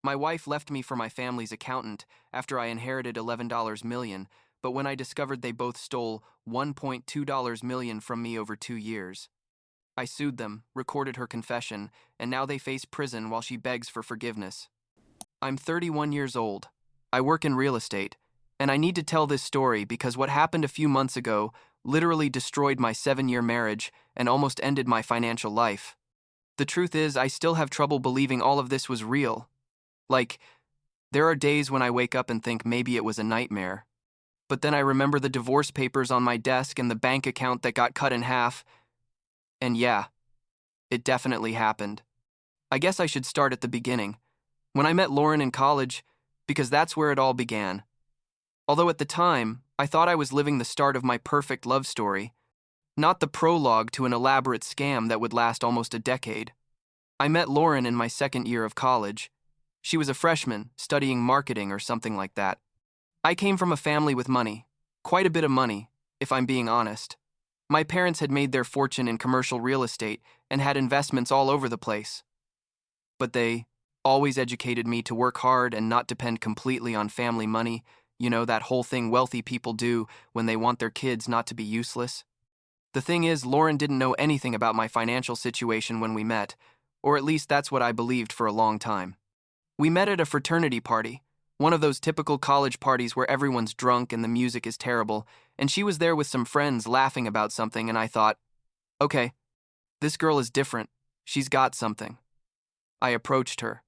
My wife left me for my family's accountant after I inherited $11 million, but when I discovered they both stole $1.2 million from me over 2 years. I sued them, recorded her confession, and now they face prison while she begs for forgiveness. I'm 31 years old. I work in real estate, and I need to tell this story because what happened a few months ago literally destroyed my 7-year marriage and almost ended my financial life. The truth is, I still have trouble believing all of this was real. Like, there are days when I wake up and think maybe it was a nightmare. But then I remember the divorce papers on my desk and the bank account that got cut in half. And yeah, it definitely happened. I guess I should start at the beginning, when I met Lauren in college, because that's where it all began. Although at the time, I thought I was living the start of my perfect love story, not the prologue to an elaborate scam that would last almost a decade. I met Lauren in my second year of college. She was a freshman, studying marketing or something like that. I came from a family with money, quite a bit of money, if I'm being honest. My parents had made their fortune in commercial real estate and had investments all over the place. But they always educated me to work hard and not depend completely on family money, that whole thing wealthy people do when they want their kids not to be useless. The thing is, Lauren didn't know anything about my financial situation when we met, or at least that's what I believed for a long time. We met at a fraternity party, one of those typical college parties where everyone's drunk and the music is terrible, and she was there with some friends laughing about something, and I thought, okay, this girl is different. She's got something. I approached her.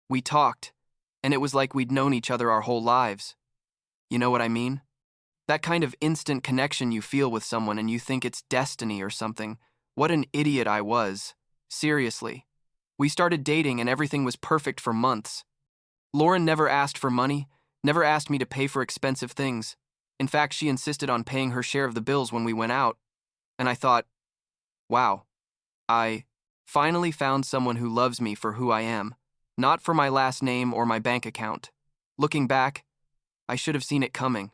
We talked, and it was like we'd known each other our whole lives. You know what I mean? That kind of instant connection you feel with someone and you think it's destiny or something. What an idiot I was. Seriously. We started dating and everything was perfect for months. Lauren never asked for money, never asked me to pay for expensive things. In fact, she insisted on paying her share of the bills when we went out. And I thought, wow, I finally found someone who loves me for who I am, not for my last name or my bank account. Looking back, I should have seen it coming.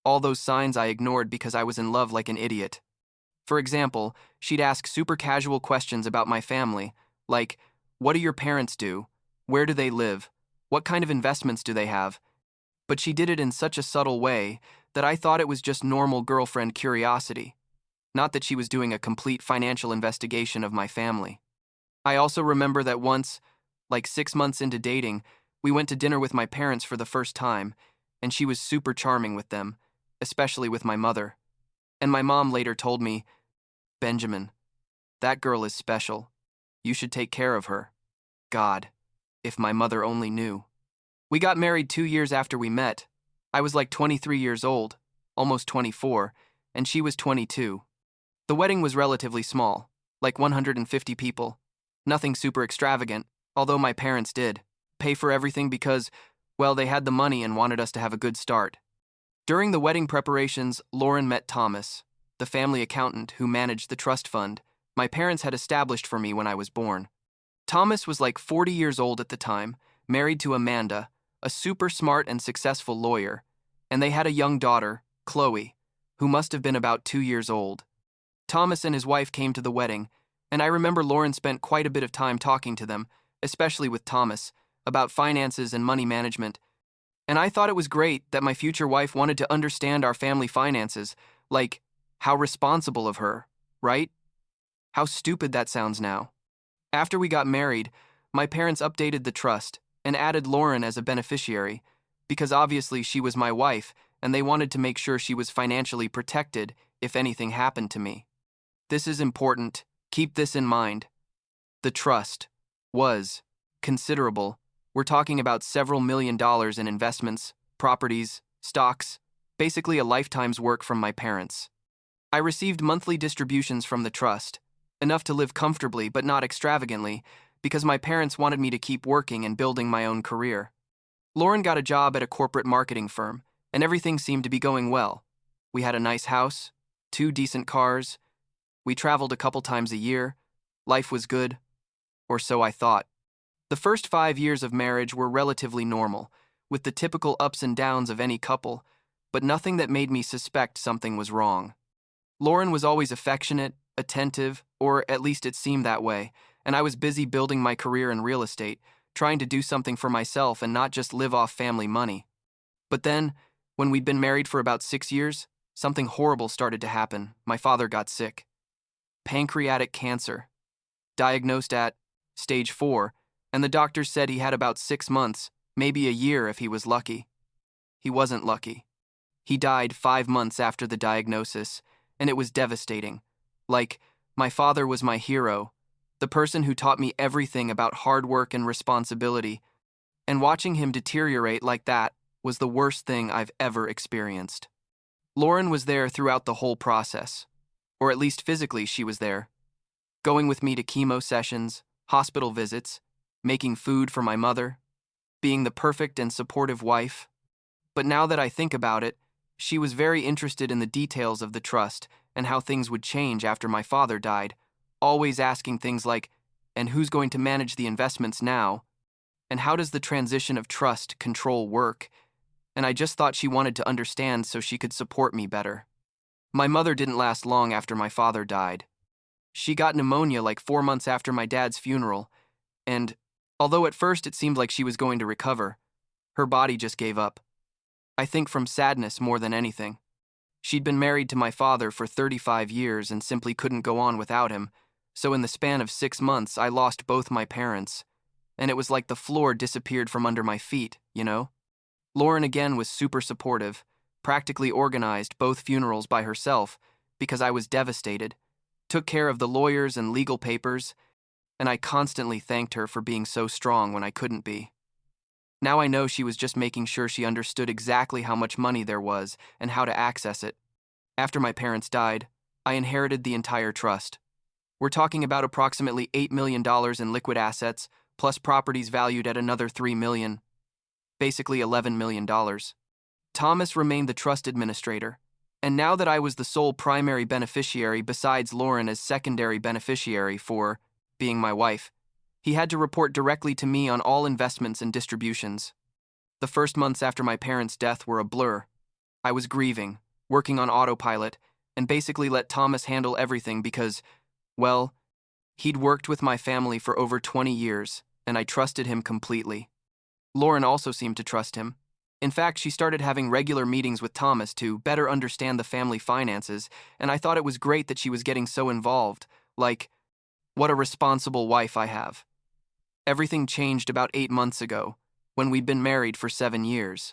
All those signs I ignored because I was in love like an idiot. For example, she'd ask super casual questions about my family, like, what do your parents do? Where do they live? What kind of investments do they have? But she did it in such a subtle way that I thought it was just normal girlfriend curiosity, not that she was doing a complete financial investigation of my family. I also remember that once, like 6 months into dating, we went to dinner with my parents for the first time, and she was super charming with them, especially with my mother. And my mom later told me, Benjamin, that girl is special. You should take care of her. God, if my mother only knew. We got married 2 years after we met. I was like 23 years old, almost 24, and she was 22. The wedding was relatively small, like 150 people. Nothing super extravagant, although my parents did pay for everything because, well, they had the money and wanted us to have a good start. During the wedding preparations, Lauren met Thomas, the family accountant who managed the trust fund my parents had established for me when I was born. Thomas was like 40 years old at the time, married to Amanda, a super smart and successful lawyer, and they had a young daughter, Chloe, who must have been about 2 years old. Thomas and his wife came to the wedding, and I remember Lauren spent quite a bit of time talking to them, especially with Thomas, about finances and money management. And I thought it was great that my future wife wanted to understand our family finances, like, how responsible of her, right? How stupid that sounds now. After we got married, my parents updated the trust and added Lauren as a beneficiary, because obviously she was my wife and they wanted to make sure she was financially protected if anything happened to me. This is important. Keep this in mind. The trust was considerable. We're talking about several $1,000,000 in investments, properties, stocks, basically a lifetime's work from my parents. I received monthly distributions from the trust, enough to live comfortably but not extravagantly, because my parents wanted me to keep working and building my own career. Lauren got a job at a corporate marketing firm, and everything seemed to be going well. We had a nice house, 2 decent cars, we traveled a couple times a year, life was good, or so I thought. The first 5 years of marriage were relatively normal, with the typical ups and downs of any couple, but nothing that made me suspect something was wrong. Lauren was always affectionate, attentive, or at least it seemed that way, and I was busy building my career in real estate, trying to do something for myself and not just live off family money. But then, when we'd been married for about 6 years, something horrible started to happen. My father got sick. Pancreatic cancer. Diagnosed at stage 4, and the doctors said he had about 6 months, maybe a year if he was lucky. He wasn't lucky. He died 5 months after the diagnosis, and it was devastating. Like, my father was my hero, the person who taught me everything about hard work and responsibility, and watching him deteriorate like that was the worst thing I've ever experienced. Lauren was there throughout the whole process, or at least physically she was there, going with me to chemo sessions, hospital visits, making food for my mother, being the perfect and supportive wife. But now that I think about it, she was very interested in the details of the trust and how things would change after my father died, always asking things like, and who's going to manage the investments now? And how does the transition of trust control work? And I just thought she wanted to understand so she could support me better. My mother didn't last long after my father died. She got pneumonia like 4 months after my dad's funeral, and although at first it seemed like she was going to recover, her body just gave up. I think from sadness more than anything. She'd been married to my father for 35 years and simply couldn't go on without him, so in the span of 6 months I lost both my parents, and it was like the floor disappeared from under my feet, you know? Lauren again was super supportive, practically organized both funerals by herself because I was devastated, took care of the lawyers and legal papers, and I constantly thanked her for being so strong when I couldn't be. Now I know she was just making sure she understood exactly how much money there was and how to access it. After my parents died, I inherited the entire trust. We're talking about approximately $8 million in liquid assets, plus properties valued at another $3 million, basically $11 million. Thomas remained the trust administrator, and now that I was the sole primary beneficiary besides Lauren as secondary beneficiary for being my wife, he had to report directly to me on all investments and distributions. The first months after my parents' death were a blur. I was grieving, working on autopilot, and basically let Thomas handle everything because, well, he'd worked with my family for over 20 years, and I trusted him completely. Lauren also seemed to trust him. In fact, she started having regular meetings with Thomas to better understand the family finances, and I thought it was great that she was getting so involved. Like, what a responsible wife I have. Everything changed about 8 months ago, when we'd been married for 7 years.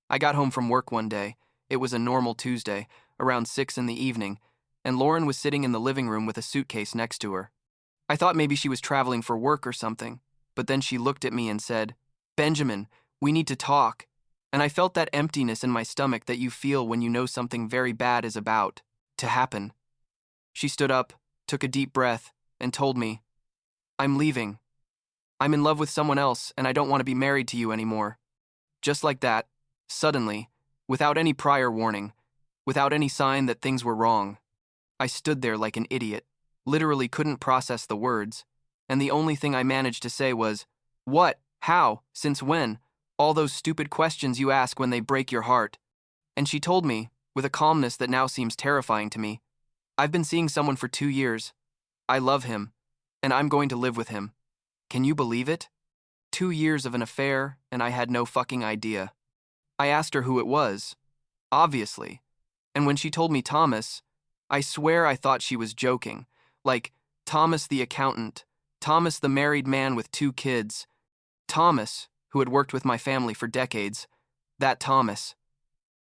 I got home from work one day. It was a normal Tuesday, around 6 in the evening, and Lauren was sitting in the living room with a suitcase next to her. I thought maybe she was traveling for work or something, but then she looked at me and said, "Benjamin, we need to talk." And I felt that emptiness in my stomach that you feel when you know something very bad is about to happen. She stood up, took a deep breath, and told me, "I'm leaving. I'm in love with someone else, and I don't want to be married to you anymore." Just like that, suddenly, without any prior warning, without any sign that things were wrong. I stood there like an idiot, literally couldn't process the words, and the only thing I managed to say was, "What? How? Since when? All those stupid questions you ask when they break your heart." And she told me, with a calmness that now seems terrifying to me, "I've been seeing someone for 2 years. I love him, and I'm going to live with him." Can you believe it? 2 years of an affair, and I had no fucking idea. I asked her who it was, obviously, and when she told me Thomas, I swear I thought she was joking, like Thomas the accountant, Thomas the married man with 2 kids, Thomas, who had worked with my family for decades, that Thomas.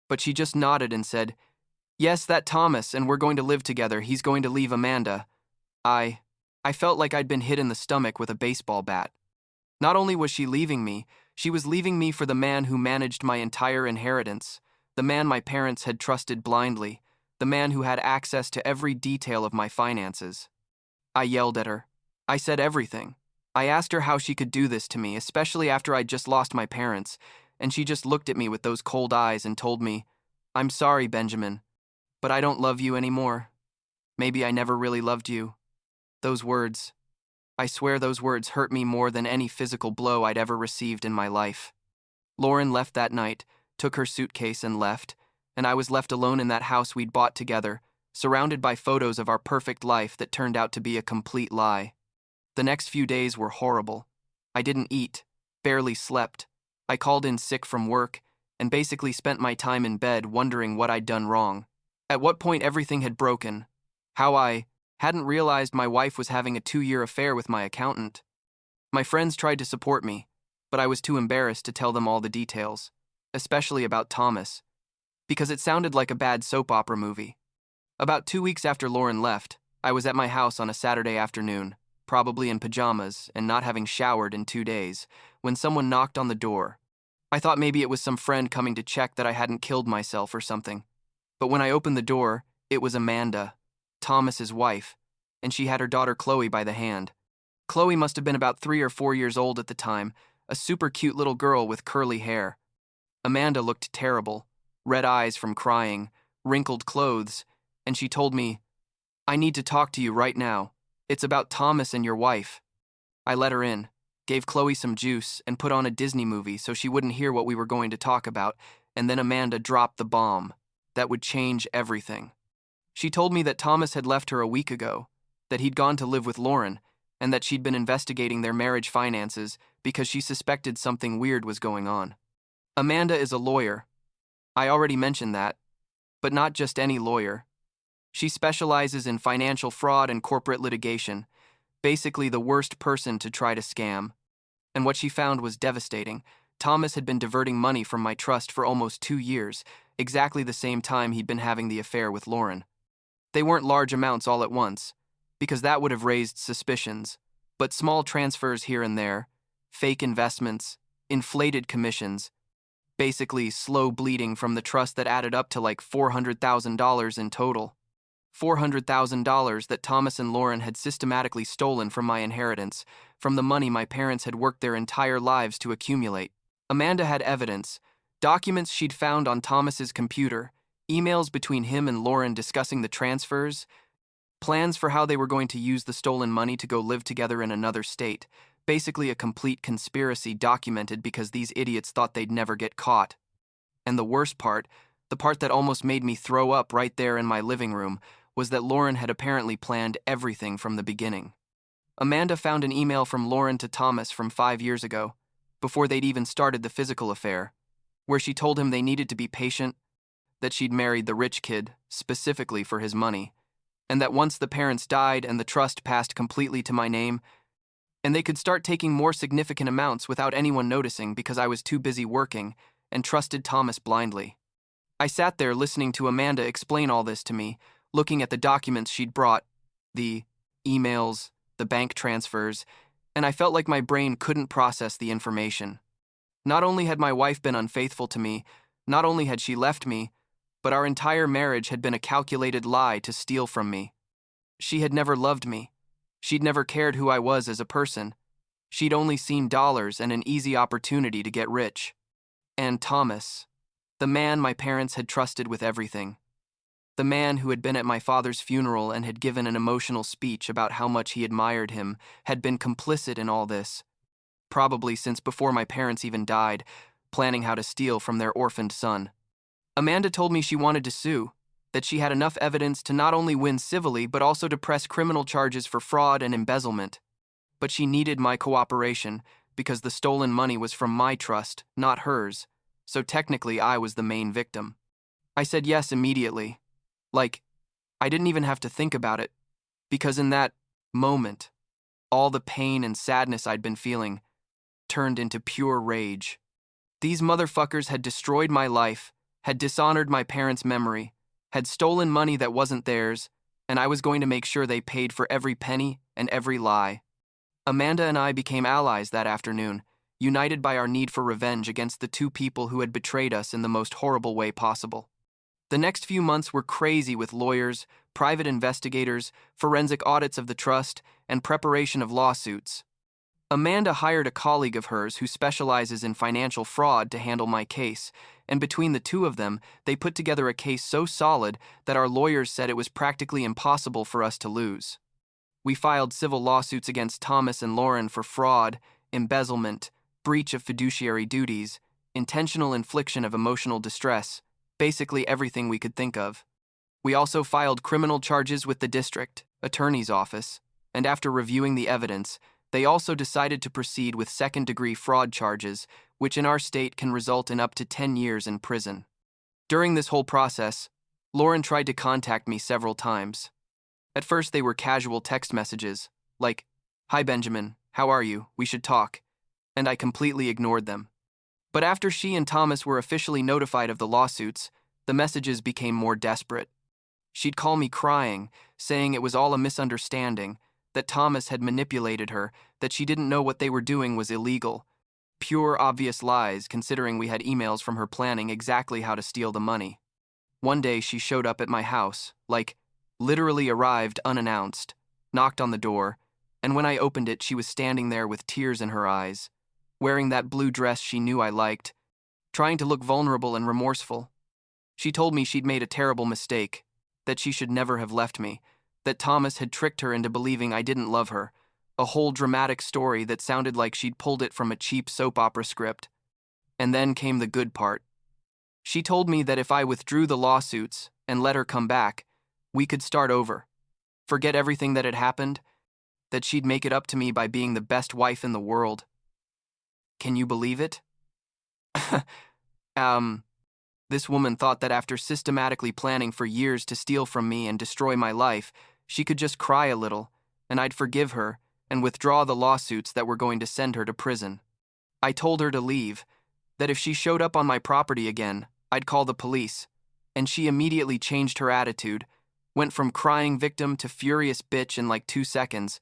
But she just nodded and said, "Yes, that Thomas, and we're going to live together. He's going to leave Amanda." I felt like I'd been hit in the stomach with a baseball bat. Not only was she leaving me, she was leaving me for the man who managed my entire inheritance, the man my parents had trusted blindly, the man who had access to every detail of my finances. I yelled at her. I said everything. I asked her how she could do this to me, especially after I'd just lost my parents, and she just looked at me with those cold eyes and told me, "I'm sorry, Benjamin, but I don't love you anymore. Maybe I never really loved you." Those words, I swear those words hurt me more than any physical blow I'd ever received in my life. Lauren left that night, took her suitcase and left, and I was left alone in that house we'd bought together, surrounded by photos of our perfect life that turned out to be a complete lie. The next few days were horrible. I didn't eat, barely slept. I called in sick from work, and basically spent my time in bed wondering what I'd done wrong. At what point everything had broken. How I hadn't realized my wife was having a 2-year affair with my accountant. My friends tried to support me, but I was too embarrassed to tell them all the details, especially about Thomas, because it sounded like a bad soap opera movie. About 2 weeks after Lauren left, I was at my house on a Saturday afternoon, probably in pajamas and not having showered in 2 days, when someone knocked on the door. I thought maybe it was some friend coming to check that I hadn't killed myself or something. But when I opened the door, it was Amanda, Thomas's wife, and she had her daughter Chloe by the hand. Chloe must have been about 3 or 4 years old at the time, a super cute little girl with curly hair. Amanda looked terrible, red eyes from crying, wrinkled clothes, and she told me, "I need to talk to you right now. It's about Thomas and your wife." I let her in, gave Chloe some juice, and put on a Disney movie so she wouldn't hear what we were going to talk about, and then Amanda dropped the bomb. That would change everything. She told me that Thomas had left her a week ago, that he'd gone to live with Lauren, and that she'd been investigating their marriage finances because she suspected something weird was going on. Amanda is a lawyer. I already mentioned that, but not just any lawyer. She specializes in financial fraud and corporate litigation, basically the worst person to try to scam. And what she found was devastating. Thomas had been diverting money from my trust for almost 2 years, exactly the same time he'd been having the affair with Lauren. They weren't large amounts all at once, because that would have raised suspicions, but small transfers here and there, fake investments, inflated commissions, basically slow bleeding from the trust that added up to like $400,000 in total. $400,000 that Thomas and Lauren had systematically stolen from my inheritance, from the money my parents had worked their entire lives to accumulate. Amanda had evidence, documents she'd found on Thomas's computer, emails between him and Lauren discussing the transfers, plans for how they were going to use the stolen money to go live together in another state, basically a complete conspiracy documented because these idiots thought they'd never get caught. And the worst part, the part that almost made me throw up right there in my living room, was that Lauren had apparently planned everything from the beginning. Amanda found an email from Lauren to Thomas from 5 years ago, before they'd even started the physical affair, where she told him they needed to be patient, that she'd married the rich kid, specifically for his money, and that once the parents died and the trust passed completely to my name, and they could start taking more significant amounts without anyone noticing because I was too busy working and trusted Thomas blindly. I sat there listening to Amanda explain all this to me, looking at the documents she'd brought, the emails, the bank transfers, and I felt like my brain couldn't process the information. Not only had my wife been unfaithful to me, not only had she left me, but our entire marriage had been a calculated lie to steal from me. She had never loved me. She'd never cared who I was as a person. She'd only seen dollars and an easy opportunity to get rich. And Thomas, the man my parents had trusted with everything. The man who had been at my father's funeral and had given an emotional speech about how much he admired him, had been complicit in all this, probably since before my parents even died, planning how to steal from their orphaned son. Amanda told me she wanted to sue, that she had enough evidence to not only win civilly but also to press criminal charges for fraud and embezzlement. But she needed my cooperation because the stolen money was from my trust, not hers, so technically I was the main victim. I said yes immediately. Like, I didn't even have to think about it, because in that moment, all the pain and sadness I'd been feeling turned into pure rage. These motherfuckers had destroyed my life, had dishonored my parents' memory, had stolen money that wasn't theirs, and I was going to make sure they paid for every penny and every lie. Amanda and I became allies that afternoon, united by our need for revenge against the two people who had betrayed us in the most horrible way possible. The next few months were crazy with lawyers, private investigators, forensic audits of the trust, and preparation of lawsuits. Amanda hired a colleague of hers who specializes in financial fraud to handle my case, and between the two of them, they put together a case so solid that our lawyers said it was practically impossible for us to lose. We filed civil lawsuits against Thomas and Lauren for fraud, embezzlement, breach of fiduciary duties, intentional infliction of emotional distress, basically everything we could think of. We also filed criminal charges with the district attorney's office, and after reviewing the evidence, They also decided to proceed with second-degree fraud charges, which in our state can result in up to 10 years in prison. During this whole process, Lauren tried to contact me several times. At first, they were casual text messages, like, "Hi Benjamin, how are you? We should talk," and I completely ignored them. But after she and Thomas were officially notified of the lawsuits, the messages became more desperate. She'd call me crying, saying it was all a misunderstanding, that Thomas had manipulated her, that she didn't know what they were doing was illegal. Pure, obvious lies, considering we had emails from her planning exactly how to steal the money. One day she showed up at my house, literally arrived unannounced, knocked on the door, and when I opened it, she was standing there with tears in her eyes, wearing that blue dress she knew I liked, trying to look vulnerable and remorseful. She told me she'd made a terrible mistake, that she should never have left me, that Thomas had tricked her into believing I didn't love her, a whole dramatic story that sounded like she'd pulled it from a cheap soap opera script. And then came the good part. She told me that if I withdrew the lawsuits and let her come back, we could start over, forget everything that had happened, that she'd make it up to me by being the best wife in the world. Can you believe it? This woman thought that after systematically planning for years to steal from me and destroy my life, she could just cry a little, and I'd forgive her and withdraw the lawsuits that were going to send her to prison. I told her to leave, that if she showed up on my property again, I'd call the police, and she immediately changed her attitude, went from crying victim to furious bitch in like 2 seconds,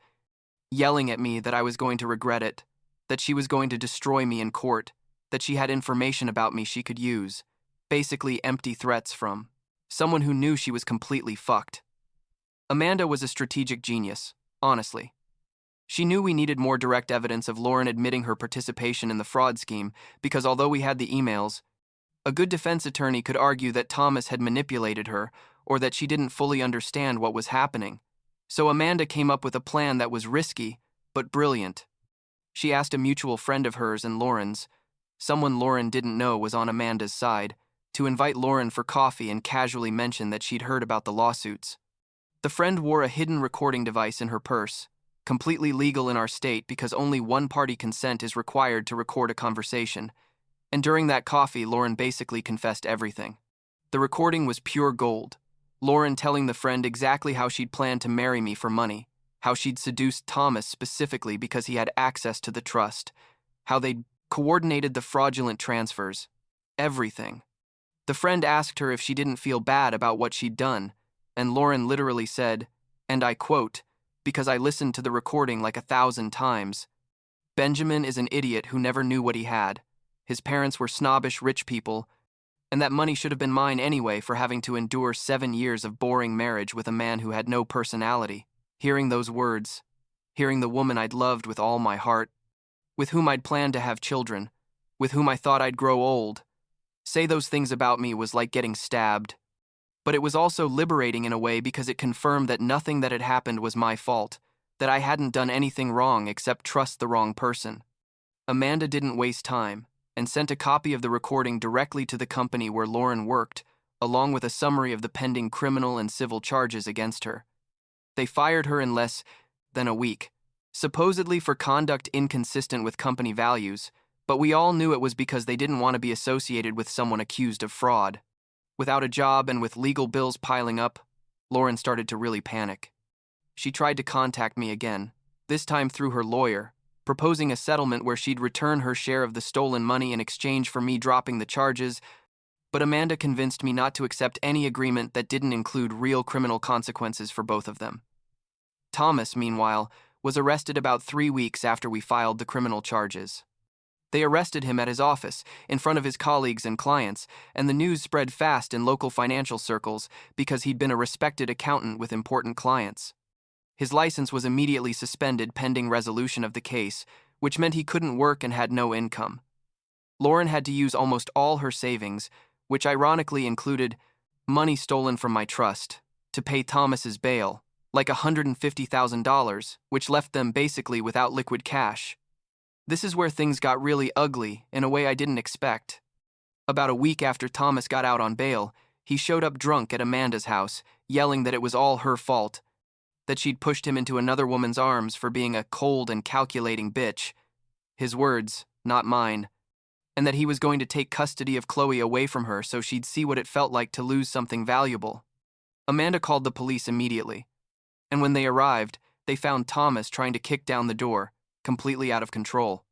yelling at me that I was going to regret it, that she was going to destroy me in court, that she had information about me she could use, basically empty threats from someone who knew she was completely fucked. Amanda was a strategic genius, honestly. She knew we needed more direct evidence of Lauren admitting her participation in the fraud scheme because although we had the emails, a good defense attorney could argue that Thomas had manipulated her or that she didn't fully understand what was happening. So Amanda came up with a plan that was risky, but brilliant. She asked a mutual friend of hers and Lauren's, someone Lauren didn't know was on Amanda's side, to invite Lauren for coffee and casually mention that she'd heard about the lawsuits. The friend wore a hidden recording device in her purse, completely legal in our state because only one-party consent is required to record a conversation, and during that coffee, Lauren basically confessed everything. The recording was pure gold. Lauren telling the friend exactly how she'd planned to marry me for money, how she'd seduced Thomas specifically because he had access to the trust, how they'd coordinated the fraudulent transfers, everything. The friend asked her if she didn't feel bad about what she'd done, and Lauren literally said, and I quote, because I listened to the recording like 1,000 times, "Benjamin is an idiot who never knew what he had. His parents were snobbish rich people, and that money should have been mine anyway for having to endure 7 years of boring marriage with a man who had no personality." Hearing those words, hearing the woman I'd loved with all my heart, with whom I'd planned to have children, with whom I thought I'd grow old, say those things about me was like getting stabbed. But it was also liberating in a way because it confirmed that nothing that had happened was my fault, that I hadn't done anything wrong except trust the wrong person. Amanda didn't waste time and sent a copy of the recording directly to the company where Lauren worked, along with a summary of the pending criminal and civil charges against her. They fired her in less than a week, supposedly for conduct inconsistent with company values, but we all knew it was because they didn't want to be associated with someone accused of fraud. Without a job and with legal bills piling up, Lauren started to really panic. She tried to contact me again, this time through her lawyer, proposing a settlement where she'd return her share of the stolen money in exchange for me dropping the charges, but Amanda convinced me not to accept any agreement that didn't include real criminal consequences for both of them. Thomas, meanwhile, was arrested about 3 weeks after we filed the criminal charges. They arrested him at his office, in front of his colleagues and clients, and the news spread fast in local financial circles because he'd been a respected accountant with important clients. His license was immediately suspended pending resolution of the case, which meant he couldn't work and had no income. Lauren had to use almost all her savings, which ironically included money stolen from my trust, to pay Thomas's bail, like $150,000, which left them basically without liquid cash. This is where things got really ugly in a way I didn't expect. About a week after Thomas got out on bail, he showed up drunk at Amanda's house, yelling that it was all her fault, that she'd pushed him into another woman's arms for being a cold and calculating bitch. His words, not mine. And that he was going to take custody of Chloe away from her so she'd see what it felt like to lose something valuable. Amanda called the police immediately. And when they arrived, they found Thomas trying to kick down the door, completely out of control.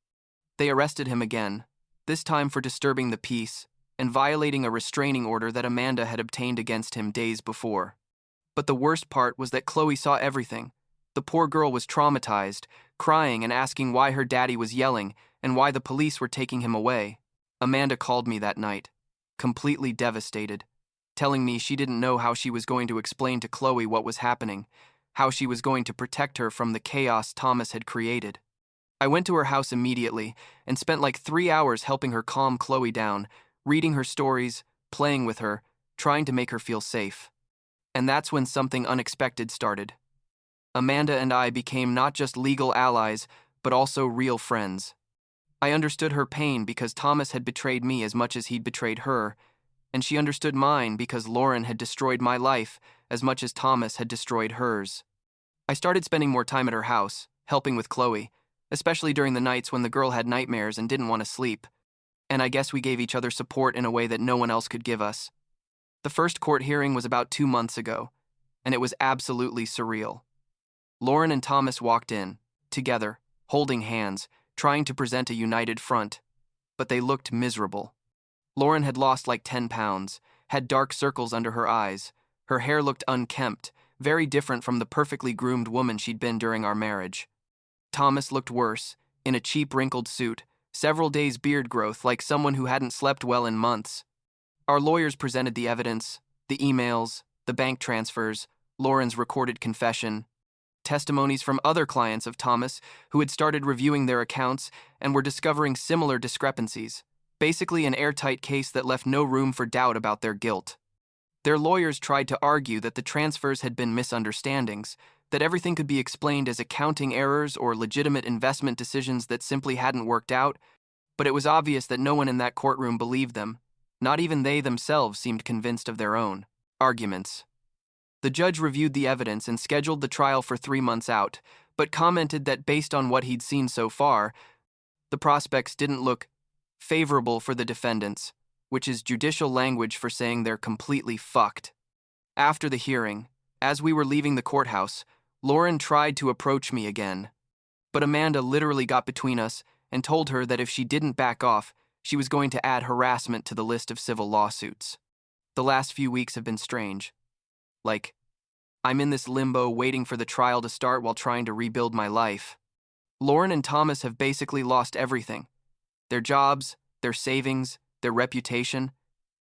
They arrested him again, this time for disturbing the peace and violating a restraining order that Amanda had obtained against him days before. But the worst part was that Chloe saw everything. The poor girl was traumatized, crying and asking why her daddy was yelling and why the police were taking him away. Amanda called me that night, completely devastated, telling me she didn't know how she was going to explain to Chloe what was happening, how she was going to protect her from the chaos Thomas had created. I went to her house immediately and spent like 3 hours helping her calm Chloe down, reading her stories, playing with her, trying to make her feel safe. And that's when something unexpected started. Amanda and I became not just legal allies, but also real friends. I understood her pain because Thomas had betrayed me as much as he'd betrayed her, and she understood mine because Lauren had destroyed my life as much as Thomas had destroyed hers. I started spending more time at her house, helping with Chloe, especially during the nights when the girl had nightmares and didn't want to sleep. And I guess we gave each other support in a way that no one else could give us. The first court hearing was about 2 months ago, and it was absolutely surreal. Lauren and Thomas walked in, together, holding hands, trying to present a united front, but they looked miserable. Lauren had lost like 10 pounds, had dark circles under her eyes, her hair looked unkempt, very different from the perfectly groomed woman she'd been during our marriage. Thomas looked worse, in a cheap wrinkled suit, several days beard growth like someone who hadn't slept well in months. Our lawyers presented the evidence, the emails, the bank transfers, Lauren's recorded confession, testimonies from other clients of Thomas who had started reviewing their accounts and were discovering similar discrepancies, basically an airtight case that left no room for doubt about their guilt. Their lawyers tried to argue that the transfers had been misunderstandings, that everything could be explained as accounting errors or legitimate investment decisions that simply hadn't worked out, but it was obvious that no one in that courtroom believed them. Not even they themselves seemed convinced of their own arguments. The judge reviewed the evidence and scheduled the trial for 3 months out, but commented that based on what he'd seen so far, the prospects didn't look favorable for the defendants, which is judicial language for saying they're completely fucked. After the hearing, as we were leaving the courthouse, Lauren tried to approach me again, but Amanda literally got between us and told her that if she didn't back off, she was going to add harassment to the list of civil lawsuits. The last few weeks have been strange. Like, I'm in this limbo waiting for the trial to start while trying to rebuild my life. Lauren and Thomas have basically lost everything. Their jobs, their savings, their reputation,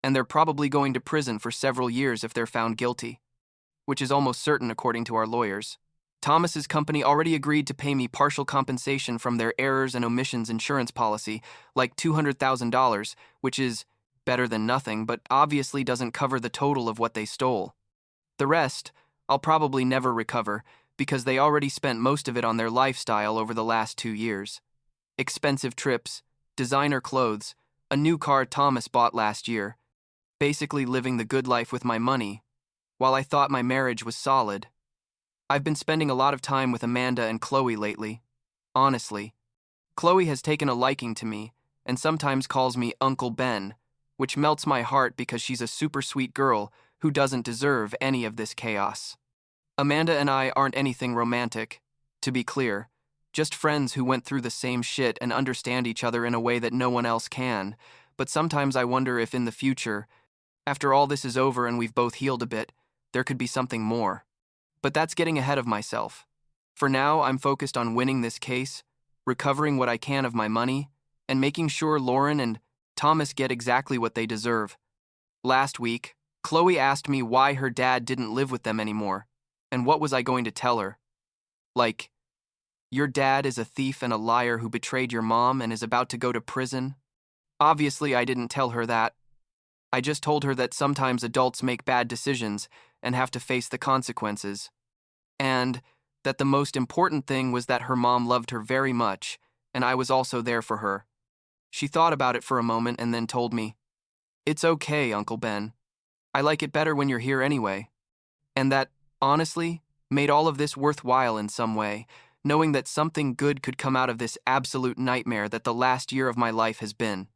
and they're probably going to prison for several years if they're found guilty, which is almost certain according to our lawyers. Thomas's company already agreed to pay me partial compensation from their errors and omissions insurance policy, like $200,000, which is better than nothing, but obviously doesn't cover the total of what they stole. The rest, I'll probably never recover, because they already spent most of it on their lifestyle over the last 2 years. Expensive trips, designer clothes, a new car Thomas bought last year, basically living the good life with my money, while I thought my marriage was solid. I've been spending a lot of time with Amanda and Chloe lately. Honestly, Chloe has taken a liking to me and sometimes calls me Uncle Ben, which melts my heart because she's a super sweet girl who doesn't deserve any of this chaos. Amanda and I aren't anything romantic, to be clear, just friends who went through the same shit and understand each other in a way that no one else can, but sometimes I wonder if in the future, after all this is over and we've both healed a bit, there could be something more. But that's getting ahead of myself. For now, I'm focused on winning this case, recovering what I can of my money, and making sure Lauren and Thomas get exactly what they deserve. Last week, Chloe asked me why her dad didn't live with them anymore, and what was I going to tell her? Like, your dad is a thief and a liar who betrayed your mom and is about to go to prison? Obviously, I didn't tell her that. I just told her that sometimes adults make bad decisions and have to face the consequences. And that the most important thing was that her mom loved her very much, and I was also there for her. She thought about it for a moment and then told me, "It's okay, Uncle Ben. I like it better when you're here anyway." And that, honestly, made all of this worthwhile in some way, knowing that something good could come out of this absolute nightmare that the last year of my life has been.